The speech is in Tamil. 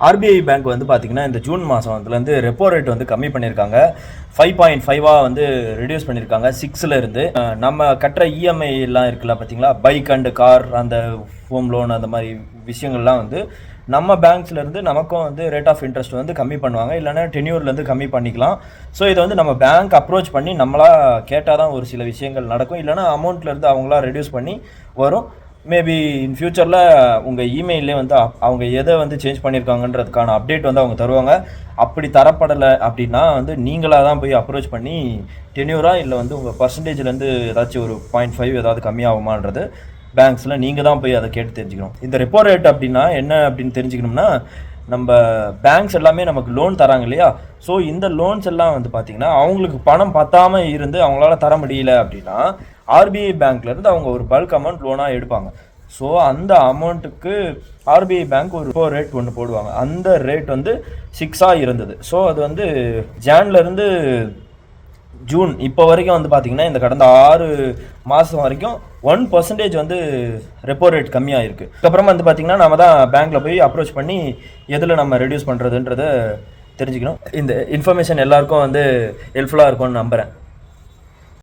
ஆர்பிஐ பேங்க் வந்து பார்த்தீங்கன்னா இந்த ஜூன் மாதத்துலேருந்து ரெப்போ ரேட் வந்து கம்மி பண்ணியிருக்காங்க. 5.5 வந்து ரெடியூஸ் பண்ணியிருக்காங்க 6ல் இருந்து. நம்ம கட்டுற இஎம்ஐ எல்லாம் இருக்குல்ல பார்த்தீங்களா, பைக் அண்டு கார், அந்த ஹோம் லோன், அந்த மாதிரி விஷயங்கள்லாம் வந்து நம்ம பேங்க்ஸ்லேருந்து நமக்கும் வந்து ரேட் ஆஃப் இன்ட்ரெஸ்ட் வந்து கம்மி பண்ணுவாங்க, இல்லைனா டென்யூர்லேருந்து கம்மி பண்ணிக்கலாம். ஸோ இதை வந்து நம்ம பேங்க் அப்ரோச் பண்ணி நம்மளா கேட்டால் தான் ஒரு சில விஷயங்கள் நடக்கும், இல்லைனா அமௌண்ட்லேருந்து அவங்களா ரெடியூஸ் பண்ணி வரும். மேபி இன் ஃபியூச்சரில் உங்கள் இமெயிலே வந்து அவங்க எதை வந்து சேஞ்ச் பண்ணியிருக்காங்கன்றதுக்கான அப்டேட் வந்து அவங்க தருவாங்க. அப்படி தரப்படலை அப்படின்னா வந்து நீங்களாக தான் போய் அப்ரோச் பண்ணி டென்யூராக இல்லை வந்து உங்கள் பர்சன்டேஜ்லேருந்து ஏதாச்சும் ஒரு 0.5 ஏதாவது கம்மியாகுமான்றது பேங்க்ஸில் நீங்கள் தான் போய் அதை கேட்டு தெரிஞ்சுக்கணும். இந்த ரெப்போ ரேட் அப்படின்னா என்ன அப்படின்னு தெரிஞ்சுக்கணும்னா, நம்ம பேங்க்ஸ் எல்லாமே நமக்கு லோன் தராங்க இல்லையா, ஸோ இந்த லோன்ஸ் எல்லாம் வந்து பார்த்திங்கன்னா அவங்களுக்கு பணம் பத்தாமல் இருந்து அவங்களால தர முடியல அப்படின்னா ஆர்பிஐ பேங்க்லேருந்து அவங்க ஒரு பல்க் அமௌண்ட் லோனாக எடுப்பாங்க. ஸோ அந்த அமௌண்ட்டுக்கு ஆர்பிஐ பேங்க் ஒரு ரெப்போ ரேட் ஒன்று போடுவாங்க. அந்த ரேட் வந்து 6ஆக இருந்தது. ஸோ அது வந்து ஜான்லேருந்து ஜூன் இப்போ வரைக்கும் வந்து பார்த்திங்கன்னா இந்த கடந்த 6 மாதம் வரைக்கும் 1% வந்து ரெப்போ ரேட் கம்மியாக இருக்குது. அதுக்கப்புறமா வந்து பார்த்திங்கன்னா நம்ம தான் பேங்க்கில் போய் அப்ரோச் பண்ணி எதில் நம்ம ரெடியூஸ் பண்ணுறதுன்றதை தெரிஞ்சுக்கணும். இந்த இன்ஃபர்மேஷன் எல்லாருக்கும் வந்து ஹெல்ப்ஃபுல்லாக இருக்கும்னு நம்புகிறேன்.